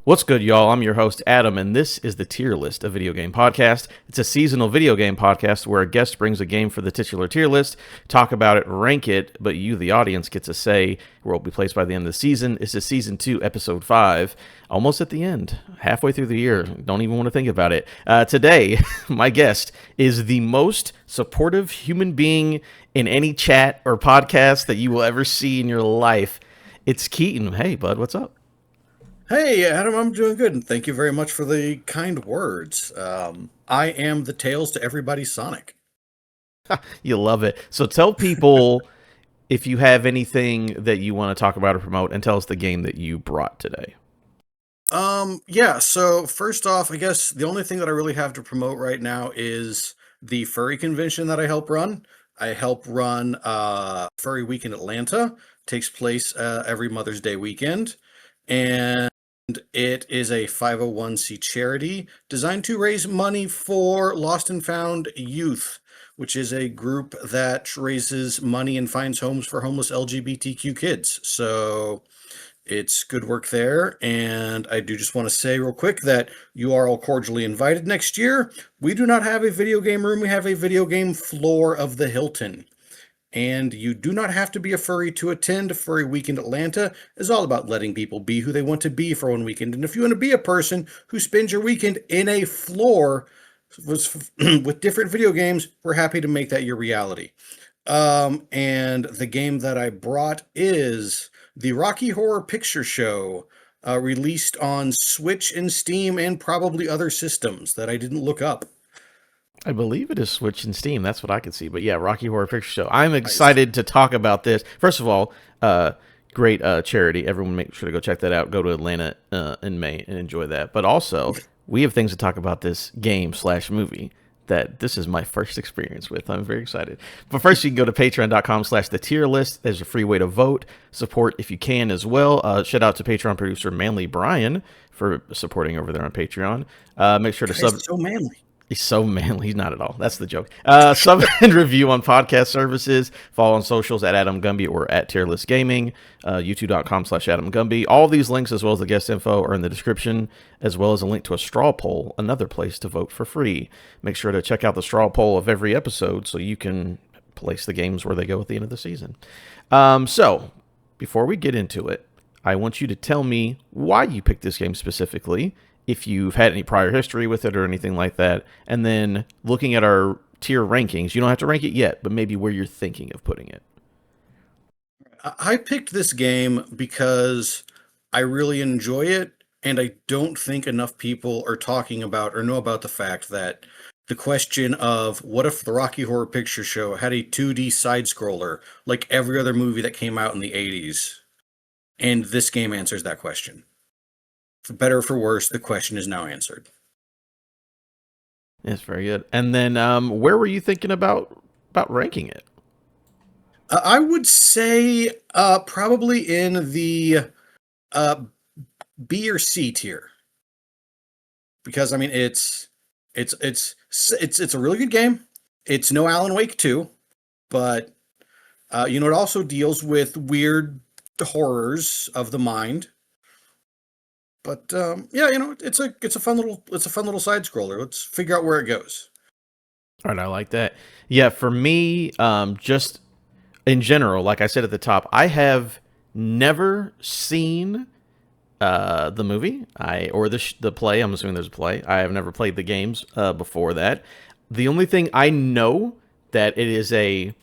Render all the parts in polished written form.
What's good, y'all? I'm your host, Adam, and this is the Tier List, a video game podcast. It's a seasonal video game podcast where a guest brings a game for the titular tier list, talk about it, rank it, but you, the audience, get to say where it will be placed by the end of the season. This is Season 2, Episode 5, almost at the end, halfway through the year. Don't even want to think about it. Today, my guest is the most supportive human being in any chat or podcast that you will ever see in your life. It's Keaton. Hey, bud, what's up? Hey, Adam, I'm doing good, and thank you very much for the kind words. I am the Tails to everybody's Sonic. You love it. So tell people if you have anything that you want to talk about or promote, and tell us the game that you brought today. Yeah, so first off, I guess the only thing that I really have to promote right now is the furry convention that I help run. I help run Furry Week in Atlanta. Takes place every Mother's Day weekend, and it is a 501c charity designed to raise money for lost and found youth, which is a group that raises money and finds homes for homeless LGBTQ kids. So it's good work there. And I do just want to say real quick that you are all cordially invited next year. We do not have a video game room. We have a video game floor of the Hilton. And you do not have to be a furry to attend. Furry Weekend Atlanta is all about letting people be who they want to be for one weekend. And if you want to be a person who spends your weekend in a floor with different video games, we're happy to make that your reality. And the game that I brought is the Rocky Horror Picture Show, released on Switch and Steam and probably other systems that I didn't look up. I believe it is Switch and Steam. That's what I could see. But yeah, Rocky Horror Picture Show. I'm excited to talk about this. First of all, great charity. Everyone make sure to go check that out. Go to Atlanta in May and enjoy that. But also, we have things to talk about this game/movie that this is my first experience with. I'm very excited. But first, you can go to patreon.com/the tier list. There's a free way to vote. Support if you can as well. Shout out to Patreon producer Manly Brian for supporting over there on Patreon. Make sure to sub. So manly. He's so manly. He's not at all. That's the joke. Sub and review on podcast services. Follow on socials at Adam Gumby or at Tierlist Gaming. YouTube.com/Adam Gumby. All these links, as well as the guest info, are in the description, as well as a link to a straw poll, another place to vote for free. Make sure to check out the straw poll of every episode so you can place the games where they go at the end of the season. So, before we get into it, I want you to tell me why you picked this game specifically, if you've had any prior history with it or anything like that. And then looking at our tier rankings, you don't have to rank it yet, but maybe where you're thinking of putting it. I picked this game because I really enjoy it, and I don't think enough people are talking about or know about the fact that the question of what if the Rocky Horror Picture Show had a 2D side-scroller like every other movie that came out in the 80s? And this game answers that question. For better or for worse, the question is now answered. It's very good. And then where were you thinking about ranking it? I would say probably in the B or C tier, because I mean it's a really good game. It's no Alan Wake 2, but it also deals with weird horrors of the mind. But yeah, it's a fun little side scroller. Let's figure out where it goes. All right, I like that. Yeah, for me, just in general, like I said at the top, I have never seen the movie or the play. I'm assuming there's a play. I have never played the games before that. The only thing I know that it is a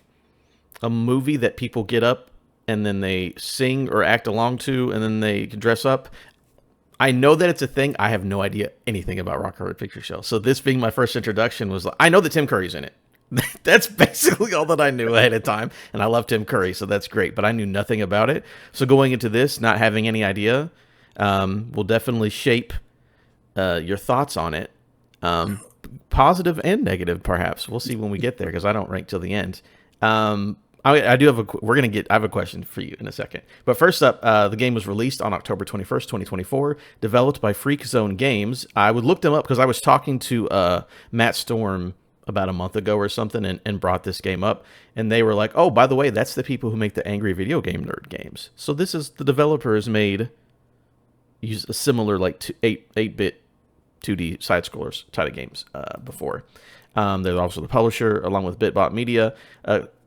movie that people get up and then they sing or act along to, and then they dress up. I know that it's a thing. I have no idea anything about Rocky Horror Picture Show. So this being my first introduction was like, I know that Tim Curry's in it. That's basically all that I knew ahead of time. And I love Tim Curry, so that's great. But I knew nothing about it. So going into this, not having any idea, will definitely shape your thoughts on it. Positive and negative, perhaps. We'll see when we get there, because I don't rank till the end. I do have I have a question for you in a second. But first up, the game was released on October 21st, 2024, developed by Freak Zone Games. I would look them up because I was talking to Matt Storm about a month ago or something and brought this game up. And they were like, oh, by the way, that's the people who make the Angry Video Game Nerd games. So this is the developers made, used a similar like 8-bit 2D side scrollers type of games before. They're also the publisher, along with Bitbot Media.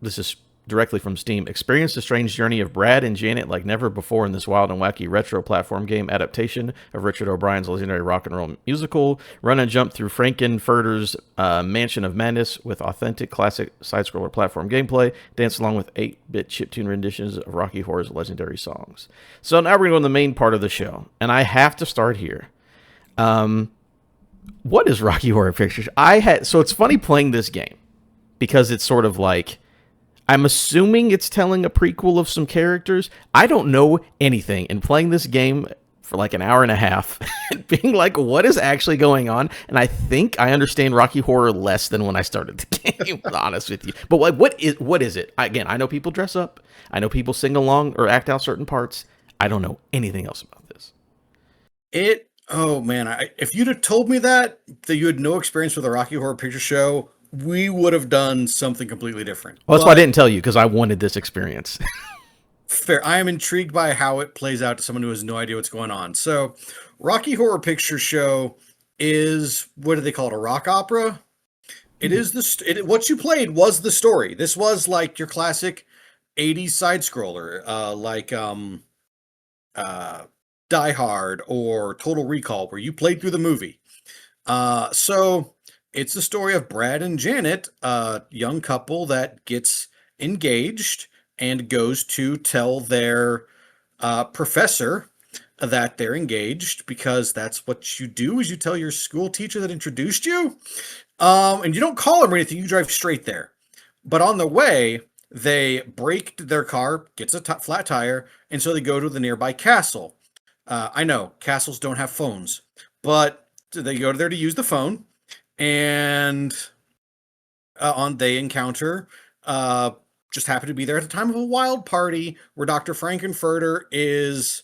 This is directly from Steam. Experience the strange journey of Brad and Janet like never before in this wild and wacky retro platform game adaptation of Richard O'Brien's legendary rock and roll musical. Run and jump through Frankenfurter's Mansion of Madness with authentic classic side-scroller platform gameplay. Dance along with 8-bit chiptune renditions of Rocky Horror's legendary songs. So now we're going to go to the main part of the show, and I have to start here. What is Rocky Horror Picture Show? So it's funny playing this game because it's sort of like, I'm assuming it's telling a prequel of some characters. I don't know anything. And playing this game for like an hour and a half and being like, what is actually going on? And I think I understand Rocky Horror less than when I started the game, to be honest with you. But like, what is it? Again, I know people dress up. I know people sing along or act out certain parts. I don't know anything else about this. Oh man, if you'd have told me that you had no experience with a Rocky Horror Picture Show, we would have done something completely different. Well, that's why I didn't tell you, because I wanted this experience. Fair. I am intrigued by how it plays out to someone who has no idea what's going on. So, Rocky Horror Picture Show is, what do they call it, a rock opera? It is what you played was the story. This was like your classic 80s side scroller, like Die Hard or Total Recall, where you played through the movie. So it's the story of Brad and Janet, a young couple that gets engaged and goes to tell their professor that they're engaged, because that's what you do, is you tell your school teacher that introduced you. And you don't call him or anything, you drive straight there. But on the way, they braked their car, gets a flat tire, and so they go to the nearby castle. I know, castles don't have phones, but they go there to use the phone, and they encounter, just happen to be there at the time of a wild party where Dr. Frankenfurter is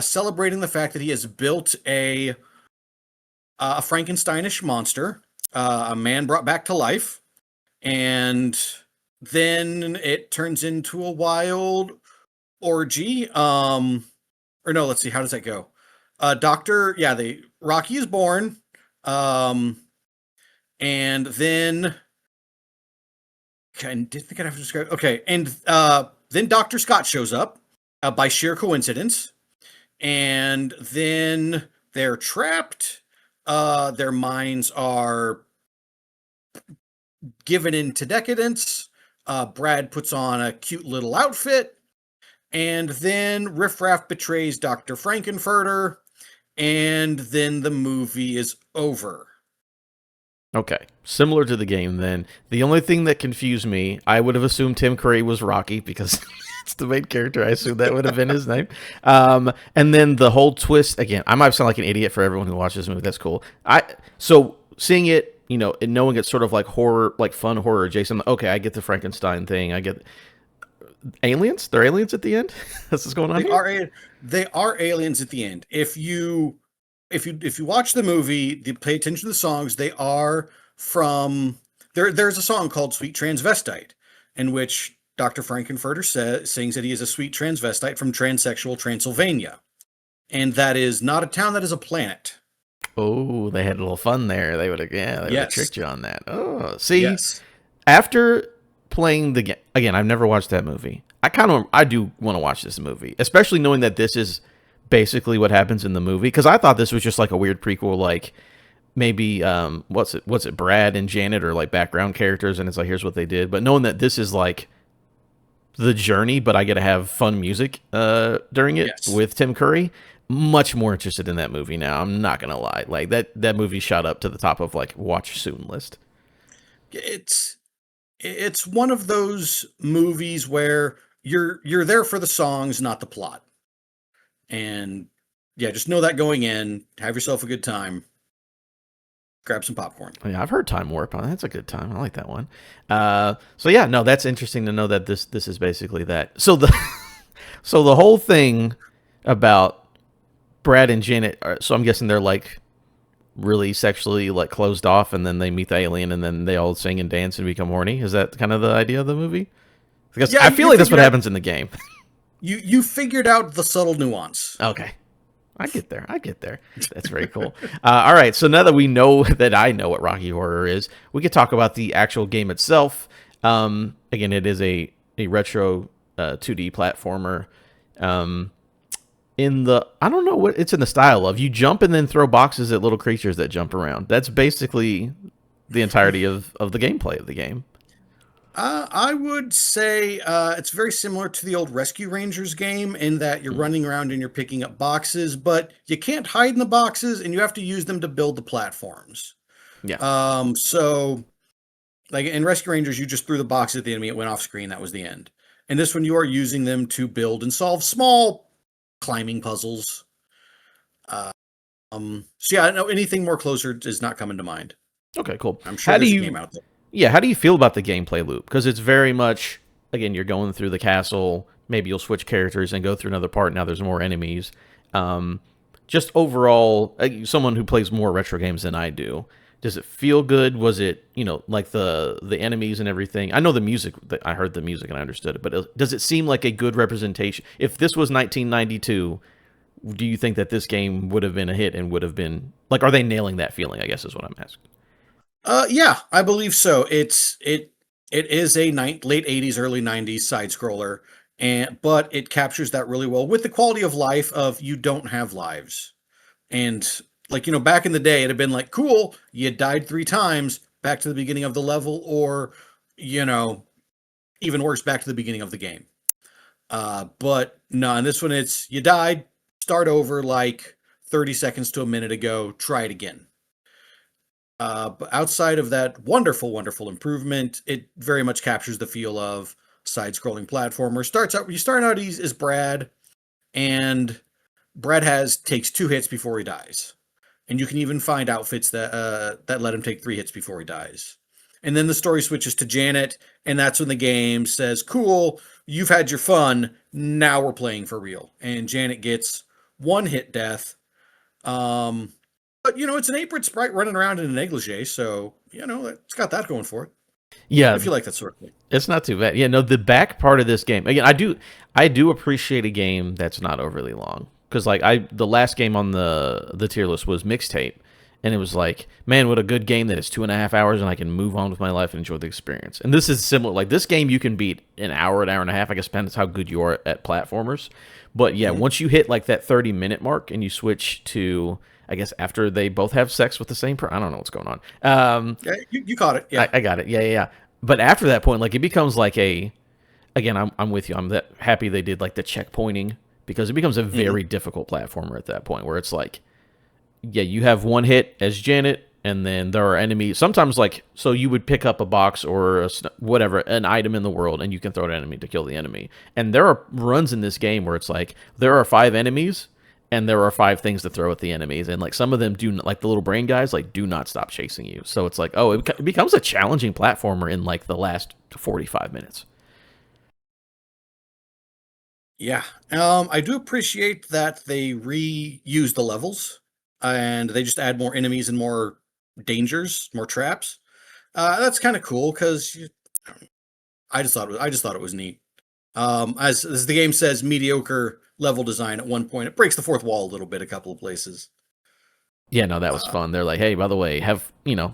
celebrating the fact that he has built a Frankensteinish monster, a man brought back to life, and then it turns into a wild orgy. Or no, let's see, how does that go? Rocky is born, and then I didn't think I'd have to describe. Okay, and then Dr. Scott shows up by sheer coincidence, and then they're trapped. Their minds are given into decadence. Brad puts on a cute little outfit. And then Riff Raff betrays Dr. Frankenfurter, and then the movie is over. Okay, similar to the game then. The only thing that confused me, I would have assumed Tim Curry was Rocky, because it's the main character. I assumed that would have been his name. And then the whole twist, again, I might sound like an idiot for everyone who watches this movie. That's cool. So seeing it, and knowing it's sort of like horror, like fun horror adjacent, okay, I get the Frankenstein thing. I get aliens. They're aliens at the end. That's what's going on. They are aliens at the end. If you watch the movie, pay attention to the songs. They are from there. There's a song called "Sweet Transvestite," in which Dr. Frankenfurter sings that he is a sweet transvestite from transsexual Transylvania, and that is not a town. That is a planet. Oh, they had a little fun there. They would have tricked you on that. Oh, see, yes. After playing the game again, I've never watched that movie. I do want to watch this movie, especially knowing that this is basically what happens in the movie, because I thought this was just like a weird prequel, like maybe what's it Brad and Janet are like background characters, and it's like, here's what they did. But knowing that this is like the journey, but I get to have fun music during it, yes, with Tim Curry, much more interested in that movie now. I'm not gonna lie, like that movie shot up to the top of like watch soon list. It's one of those movies where you're there for the songs, not the plot. And yeah, just know that going in, have yourself a good time, grab some popcorn. Yeah, I've heard Time Warp. That's a good time. I like that one. So yeah, no, that's interesting to know that this is basically that. So the whole thing about Brad and Janet, so I'm guessing they're like really sexually like closed off, and then they meet the alien, and then they all sing and dance and become horny. Is that kind of the idea of the movie? Because yeah, I feel like that's what happens in the game. You figured out the subtle nuance. Okay. I get there. I get there. That's very cool. All right. So now that we know that I know what Rocky Horror is, we could talk about the actual game itself. Again, it is a retro 2D platformer. Um, in the I don't know what it's in the style of. You jump and then throw boxes at little creatures that jump around. That's basically the entirety of the gameplay of the game. I would say it's very similar to the old Rescue Rangers game in that you're Mm. running around and you're picking up boxes, but you can't hide in the boxes and you have to use them to build the platforms. Yeah. So like in Rescue Rangers, you just threw the box at the enemy, it went off screen, that was the end. In this one, you are using them to build and solve small climbing puzzles. Uh, so yeah, I know anything more closer is not coming to mind. Okay. Cool. I'm sure How do there's a game you? out there. Yeah. How do you feel about the gameplay loop? Because it's very much again you're going through the castle. Maybe you'll switch characters and go through another part. Now there's more enemies. Um, just overall, someone who plays more retro games than I do, does it feel good? Was it like the enemies and everything? I know the music. I heard the music and I understood it, but does it seem like a good representation? If this was 1992, do you think that this game would have been a hit and would have been like? Are they nailing that feeling? I guess is what I'm asking. Yeah, I believe so. It is a late 80s, early 90s side scroller, but it captures that really well with the quality of life of you don't have lives. And like, back in the day, it'd have been like, cool, you died 3 times, back to the beginning of the level, or, you know, even worse, back to the beginning of the game. But no, in this one, it's you died, start over like 30 seconds to a minute ago, try it again. But outside of that wonderful, wonderful improvement, it very much captures the feel of side-scrolling platformer. You start out as Brad, and Brad takes 2 hits before he dies, and you can even find outfits that let him take 3 hits before he dies. And then the story switches to Janet, and that's when the game says, "Cool, you've had your fun. Now we're playing for real." And Janet gets 1 hit death. Um, but it's an 8-bit sprite running around in a negligee, so it's got that going for it. Yeah, If you like that sort of thing. it's not too bad. Yeah, no, the back part of this game again, I do appreciate a game that's not overly long because like the last game on the tier list was Mixtape, and it was like, man, what a good game that is 2.5 hours and I can move on with my life and enjoy the experience. And this is similar. Like this game, you can beat an hour and a half. I guess depends how good you are at platformers. But yeah, Mhm. once you hit like that 30-minute mark and you switch to, I guess after they both have sex with the same person. I don't know what's going on. Yeah, you caught it. Yeah. I got it. Yeah, yeah, yeah. But after that point, like it becomes like again, I'm with you. I'm that happy they did like the checkpointing because it becomes a Mhm. very difficult platformer at that point where it's like, yeah, you have 1 hit as Janet, and then there are enemies. Sometimes like so you would pick up a box or whatever an item in the world, and you can throw it at an enemy to kill the enemy. And there are runs in this game where it's like there are 5 enemies. And there are 5 things to throw at the enemies, and like some of them do, like the little brain guys, like do not stop chasing you. So it's like, oh, it becomes a challenging platformer in like the last 45 minutes. Yeah. I do appreciate that they reuse the levels and they just add more enemies and more dangers, more traps. That's kind of cool because I just thought it was neat. As the game says, mediocre level design at one point. It breaks the fourth wall a little bit, a couple of places. Yeah, no, that was Uh, fun. They're like, hey, by the way,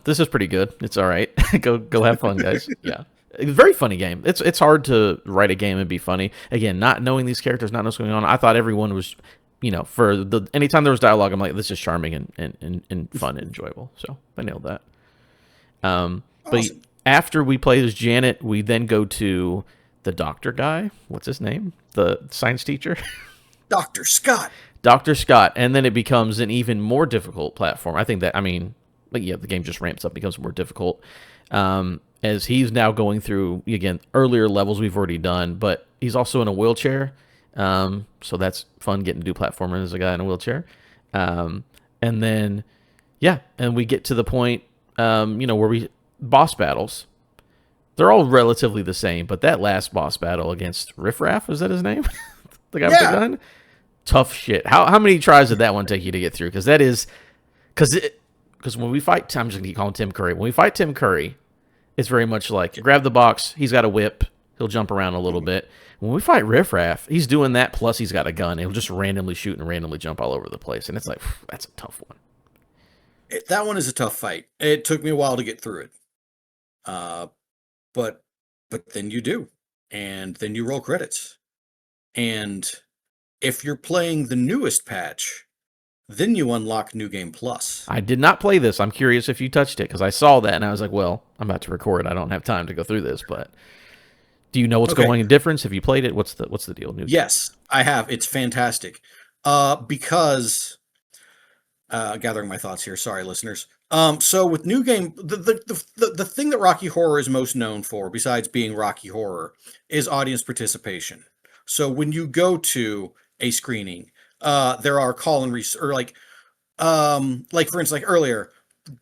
this is pretty good. It's all right. Go have fun, guys. Yeah. It's a very funny game. It's hard to write a game and be funny. Again, not knowing these characters, not knowing what's going on. I thought everyone was, for the anytime there was dialogue, I'm like, this is charming and fun and enjoyable. So I nailed that. But awesome. after we play as Janet, we then go to the doctor guy. What's his name? The science teacher. Dr. Scott. Dr. Scott, and then it becomes an even more difficult platform. I think that, like, yeah, the game just ramps up, becomes more difficult. As he's now going through, again, earlier levels we've already done, but he's also in a wheelchair. So that's fun getting to do platforming as a guy in a wheelchair. And then, yeah, and we get to the point, where boss battles. They're all relatively the same, but that last boss battle against Riff Raff, is that his name? The guy with the Yeah. gun? Tough shit. How many tries did that one take you to get through? Because that is because when we fight, I'm just gonna keep calling Tim Curry. When we fight Tim Curry, it's very much like grab the box. He's got a whip. He'll jump around a little Mhm. bit. When we fight Riff Raff, he's doing that. Plus, he's got a gun. He'll just randomly shoot and randomly jump all over the place, and it's like that's a tough one. That one is a tough fight. It took me a while to get through it, uh, but then you do, and then you roll credits. And if you're playing the newest patch, then you unlock New Game Plus. I did not play this. I'm curious if you touched it because I saw that and I was like, well, I'm about to record. I don't have time to go through this, but do you know what's Okay. going in difference? Have you played it? What's the deal? New game. Yes, I have. It's fantastic. Because gathering my thoughts here. Sorry, listeners. So with New Game, the thing that Rocky Horror is most known for, besides being Rocky Horror, is audience participation. So when you go to a screening, there are call and or like for instance, like earlier,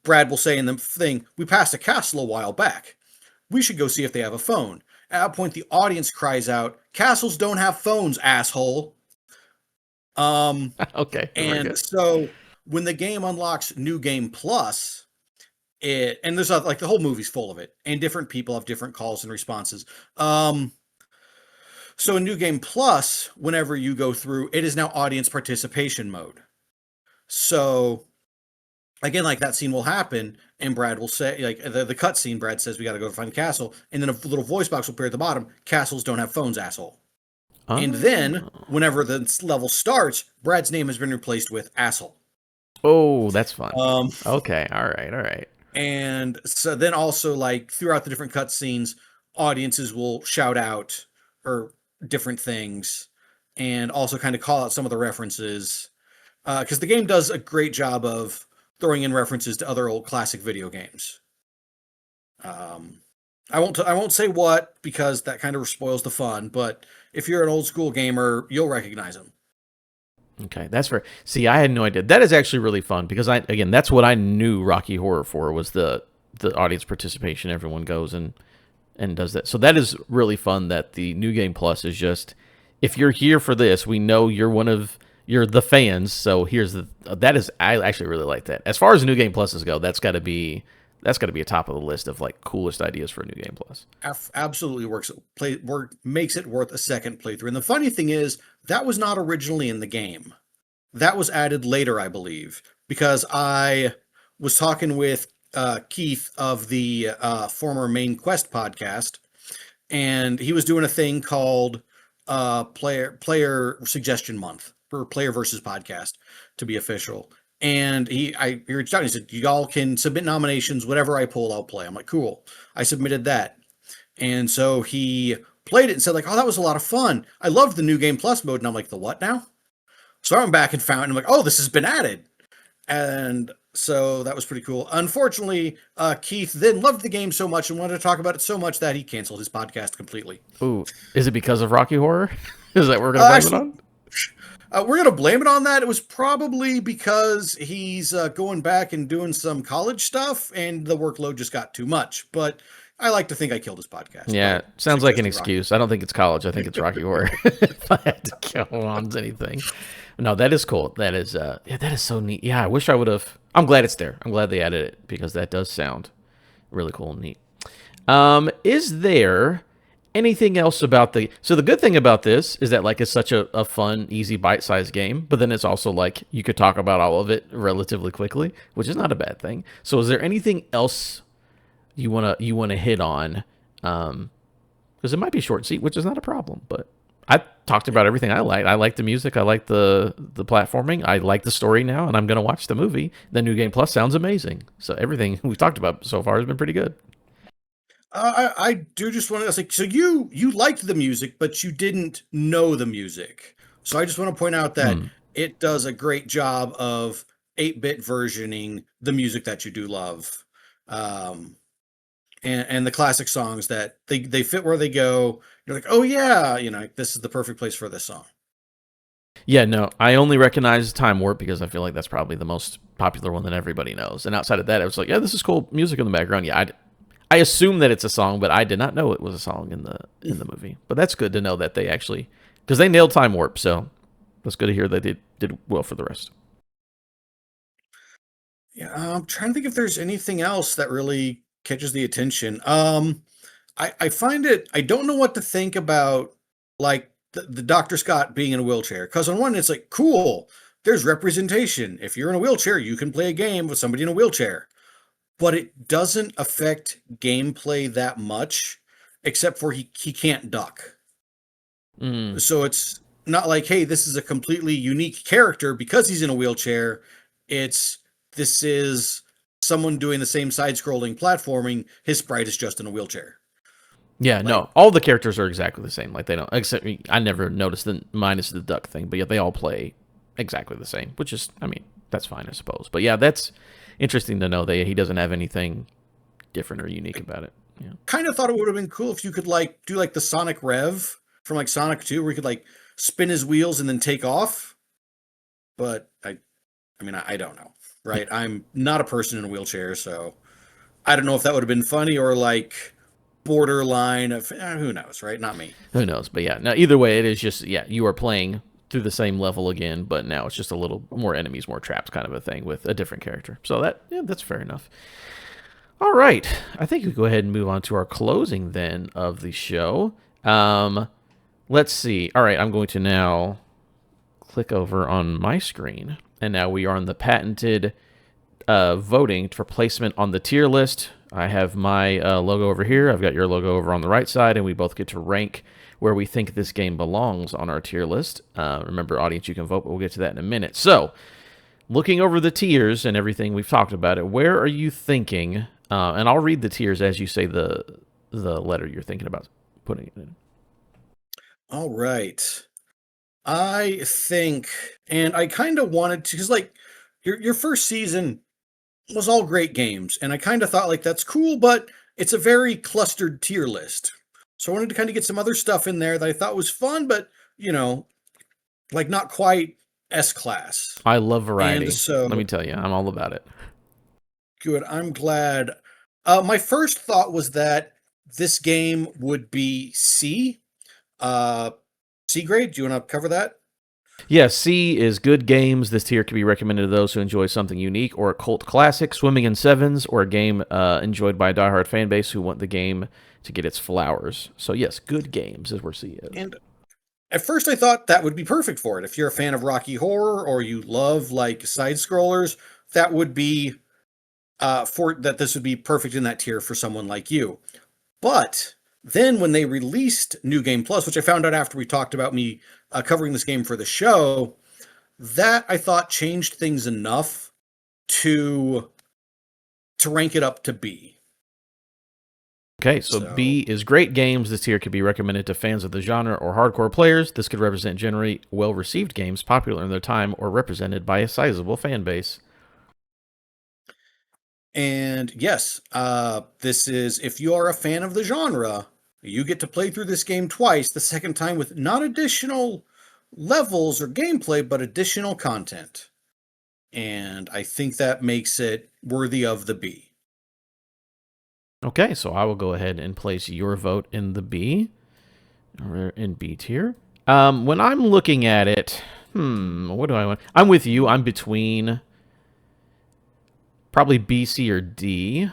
Brad will say in the thing, "We passed a castle a while back. We should go see if they have a phone." At that point, the audience cries out, "Castles don't have phones, asshole!" Um, Okay, very and good. so when the game unlocks New Game Plus, and there's like the whole movie's full of it, and different people have different calls and responses. So in New Game Plus, whenever you go through, it is now audience participation mode. So again, like that scene will happen, and Brad will say, like the cut scene, Brad says, "We got to go find the castle," and then a little voice box will appear at the bottom. "Castles don't have phones, asshole." And then, Oh, whenever the level starts, Brad's name has been replaced with asshole. oh, that's fun. Um, Okay, all right, all right. and so then also like throughout the different cutscenes, audiences will shout out or different things, and also kind of call out some of the references because the game does a great job of throwing in references to other old classic video games. Um, I won't say what because that kind of spoils the fun. But if you're an old school gamer, you'll recognize them. Okay, that's fair. See, I had no idea. That is actually really fun because that's what I knew Rocky Horror for was the audience participation. Everyone goes and does that. So that is really fun that the New Game Plus is just if you're here for this, we know you're the fans. So here's the that is I actually really like that. As far as New Game Pluses go, that's got to be a top of the list of like coolest ideas for a New Game Plus. Absolutely makes it worth a second playthrough. And the funny thing is, that was not originally in the game. That was added later, I believe, because I was talking with Keith of the former Main Quest podcast, and he was doing a thing called player suggestion month for player versus podcast to be official. And he reached out and he said, "Y'all can submit nominations. Whatever I pull, I'll play." I'm like, "Cool." I submitted that, and so he played it and said, like, "Oh, that was a lot of fun. I loved the New Game Plus mode." And I'm like, "The what now?" So I went back and found, and I'm like, "Oh, this has been added." And so that was pretty cool. Unfortunately, Keith then loved the game so much and wanted to talk about it so much that he canceled his podcast completely. Ooh, is it because of Rocky Horror? Is that what we're gonna blame it Actually, on? we're going to blame it on that. It was probably because he's going back and doing some college stuff and the workload just got too much. But I like to think I killed his podcast Yeah, by sounds like an suggesting Rocky. excuse. I don't think it's college. I think it's Rocky Horror. If I had to kill on anything, no, that is cool. That is, yeah, that is so neat. Yeah, I wish I would have. I'm glad it's there. I'm glad they added it because that does sound really cool and neat. Is there anything else about the? So the good thing about this is that like it's such a fun, easy, bite-sized game, but then it's also like you could talk about all of it relatively quickly, which is not a bad thing. So is there anything else you wanna hit on? Because it might be short and sweet, which is not a problem. But I talked about everything I like. I like the music. I like the platforming. I like the story now, and I'm gonna watch the movie. The New Game Plus sounds amazing. So everything we've talked about so far has been pretty good. I do just want to say, so you liked the music, but you didn't know the music. So I just want to point out that Hmm. it does a great job of 8-bit versioning the music that you do love. Um, and the classic songs that they fit where they go. You're like, "Oh yeah, this is the perfect place for this song." Yeah, no, I only recognize Time Warp because I feel like that's probably the most popular one that everybody knows. And outside of that, I was like, yeah, this is cool music in the background. Yeah, I assume that it's a song, but I did not know it was a song in the movie. But that's good to know that they actually because they nailed Time Warp, so that's good to hear they did well for the rest. Yeah, I'm trying to think if there's anything else that really catches the attention. I find it. I don't know what to think about, like the Dr. Scott being in a wheelchair. Because on one, it's like cool. There's representation. If you're in a wheelchair, you can play a game with somebody in a wheelchair. But it doesn't affect gameplay that much, except for he can't duck. Mm. So it's not like, hey, this is a completely unique character because he's in a wheelchair. It's this is someone doing the same side-scrolling platforming. His sprite is just in a wheelchair. Yeah, Like, no, all the characters are exactly the same. Like they don't, except I never noticed the minus the duck thing, but yeah, they all play exactly the same, which is, I mean, that's fine, I suppose. But yeah, that's interesting to know that he doesn't have anything different or unique about it. Yeah. kind of thought it would have been cool if you could like do like the Sonic Rev from like Sonic 2, where you could like spin his wheels and then take off. But I mean, I don't know, right? I'm not a person in a wheelchair, so I don't know if that would have been funny or like borderline of who knows, right? Not me. Who knows? But yeah, now either way, it is just, yeah, you are playing through the same level again, but now it's just a little more enemies, more traps kind of a thing with a different character. So that, yeah, that's fair enough. All right, I think we go ahead and move on to our closing then of the show. Let's see. All right, I'm going to now click over on my screen, and now we are on the patented voting for placement on the tier list. I have my logo over here. I've got your logo over on the right side, and we both get to rank where we think this game belongs on our tier list. Remember, audience, you can vote, but we'll get to that in a minute. So, looking over the tiers and everything we've talked about it, where are you thinking? And I'll read the tiers as you say the letter you're thinking about putting it in. All right. I think, and I kind of wanted to, because like your first season was all great games, and I kind of thought like that's cool, but it's a very clustered tier list. So I wanted to kind of get some other stuff in there that I thought was fun, but you know, like not quite S class. I love And variety. Let me so tell you, I'm all about it. good. I'm glad. My first thought was that this game would be C. Uh, C grade. Do you want to cover that? Yeah, C is good games. This tier can be recommended to those who enjoy something unique or a cult classic, Swimming in Sevens, or a game enjoyed by a diehard fan base who want the game to get its flowers. So yes, good games is where C is. And at first, I thought that would be perfect for it. If you're a fan of Rocky Horror or you love like side scrollers, that would be for that. This would be perfect in that tier for someone like you. But then when they released New Game Plus, which I found out after we talked about me covering this game for the show, that I thought changed things enough to rank it up to B. Okay, so So, B is great games. This tier could be recommended to fans of the genre or hardcore players. This could represent generally well-received games, popular in their time, or represented by a sizable fan base. and yes, this is if you are a fan of the genre, you get to play through this game twice. The second time with not additional levels or gameplay, but additional content. And I think that makes it worthy of the B. Okay, so I will go ahead and place your vote in the B, or in B tier. When I'm looking at it, what do I want? I'm with you. I'm between probably B, C, or D.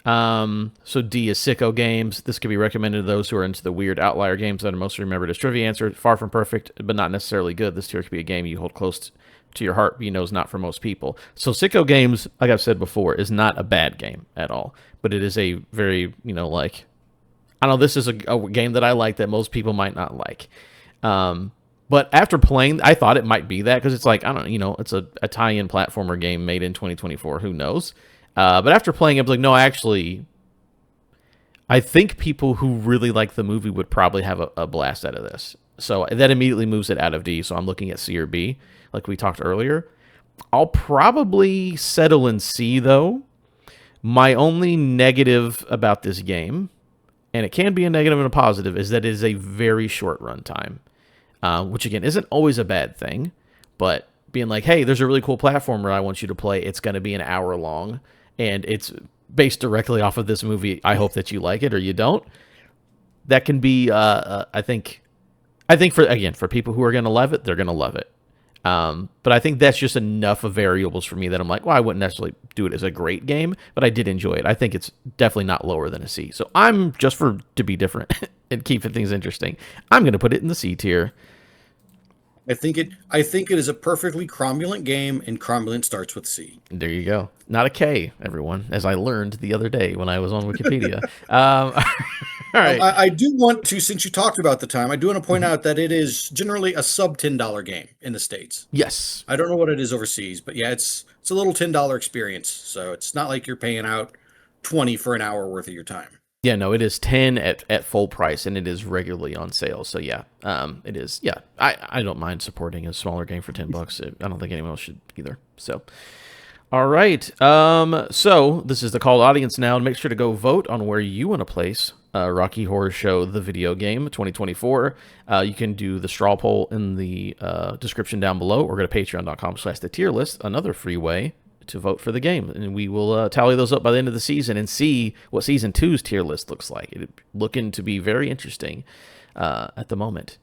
So D is sicko games. This could be recommended to those who are into the weird outlier games that are mostly remembered as trivia answer. Far from perfect, but not necessarily good. This tier could be a game you hold close to your heart, but you know is not for most people. So sicko games, like I've said before, is not a bad game at all, but it is a very, like, I don't know, this is a game that I like that most people might not like. But after playing, I thought it might be that because it's like, I don't know, it's a tie-in platformer game made in 2024. Who knows? But after playing it, I was like, no, actually, I think people who really like the movie would probably have a blast out of this. So that immediately moves it out of D. So I'm looking at C or B, like we talked earlier. I'll probably settle in C, though. My only negative about this game, and it can be a negative and a positive, is that it is a very short runtime, which, again, isn't always a bad thing. But being like, hey, there's a really cool platformer I want you to play. It's going to be an hour long, and it's based directly off of this movie. I hope that you like it or you don't. That can be, I think for people who are going to love it, they're going to love it. But I think that's just enough of variables for me that I'm like, well, I wouldn't necessarily do it as a great game, but I did enjoy it. I think it's definitely not lower than a C. So I'm just for to be different and keeping things interesting. I'm going to put it in the C tier. I think it is a perfectly cromulent game, and cromulent starts with C. There you go. Not a K, everyone, as I learned the other day when I was on Wikipedia. All right. I do want to, since you talked about the time, I do want to point out that it is generally a sub $10 game in the States. Yes. I don't know what it is overseas, but yeah, it's a little $10 experience. So it's not like you're paying out 20 for an hour worth of your time. Yeah, no, it is 10 at full price, and it is regularly on sale. So yeah, it is. Yeah, I don't mind supporting a smaller game for $10. I don't think anyone else should either. So, all right. So this is the call to audience now, and make sure to go vote on where you want to place Rocky Horror Show the video game 2024. You can do the straw poll in the description down below, or go to patreon.com/the tier list. Another free way to vote for the game, and we will tally those up by the end of the season and see what season 2's tier list looks like. It's looking to be very interesting at the moment.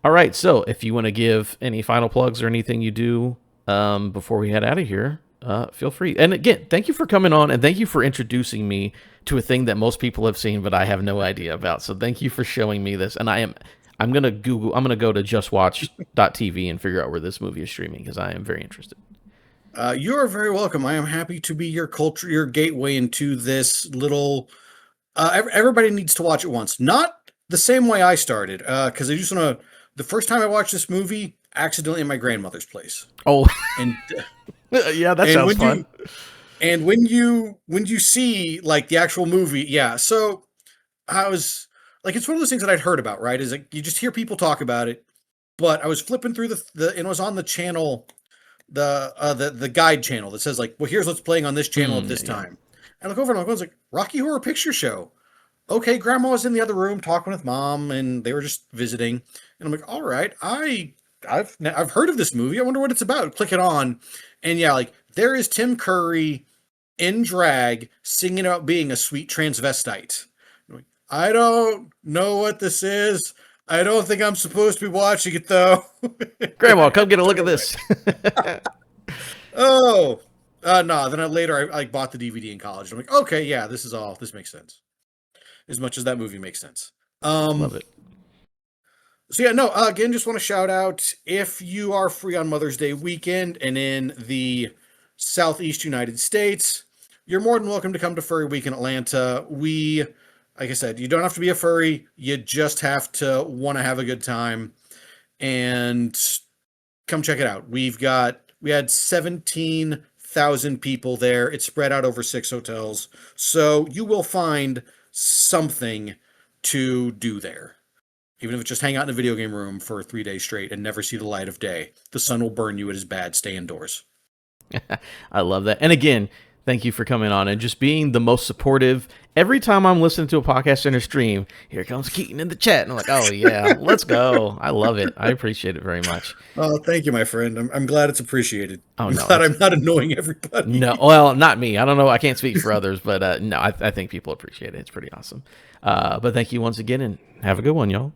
All right, so if you want to give any final plugs or anything you do before we head out of here, feel free. And again, thank you for coming on, and thank you for introducing me to a thing that most people have seen but I have no idea about. So thank you for showing me this, and I'm gonna go to justwatch.tv and figure out where this movie is streaming, because I am very interested. You are very welcome. I am happy to be your culture, your gateway into this little. Everybody needs to watch it once, not the same way I started, because I just want to. The first time I watched this movie, accidentally in my grandmother's place. Oh, and yeah, that sounds fun. And when you see like the actual movie, yeah. So I was like, it's one of those things that I'd heard about, right? Is like you just hear people talk about it, but I was flipping through and it was on the channel. The guide channel that says like, well, here's what's playing on this channel at this time. And I look over and I was like, Rocky Horror Picture Show. Okay, Grandma was in the other room talking with Mom, and they were just visiting. And I'm like, all right, I've heard of this movie. I wonder what it's about. Click it on, and yeah, like there is Tim Curry in drag singing about being a sweet transvestite. I'm like, I don't know what this is. I don't think I'm supposed to be watching it, though. Grandma, come get a look at this. Oh, no. Then later I bought the DVD in college. I'm like, okay, yeah, this makes sense. As much as that movie makes sense. Love it. So yeah, no, again, just want to shout out, if you are free on Mother's Day weekend and in the Southeast United States, you're more than welcome to come to Furry Week in Atlanta. Like I said, you don't have to be a furry. You just have to want to have a good time, and come check it out. We had 17,000 people there. It's spread out over 6 hotels. So you will find something to do there. Even if it's just hang out in a video game room for 3 days straight and never see the light of day. The sun will burn you. It is bad. Stay indoors. I love that. And again, thank you for coming on and just being the most supportive. Every time I'm listening to a podcast in a stream, here comes Keaton in the chat. And I'm like, oh, yeah, let's go. I love it. I appreciate it very much. Oh, thank you, my friend. I'm glad it's appreciated. Oh, I'm no, glad I'm not annoying everybody. No, well, not me. I don't know. I can't speak for others, but no, I think people appreciate it. It's pretty awesome. But thank you once again, and have a good one, y'all.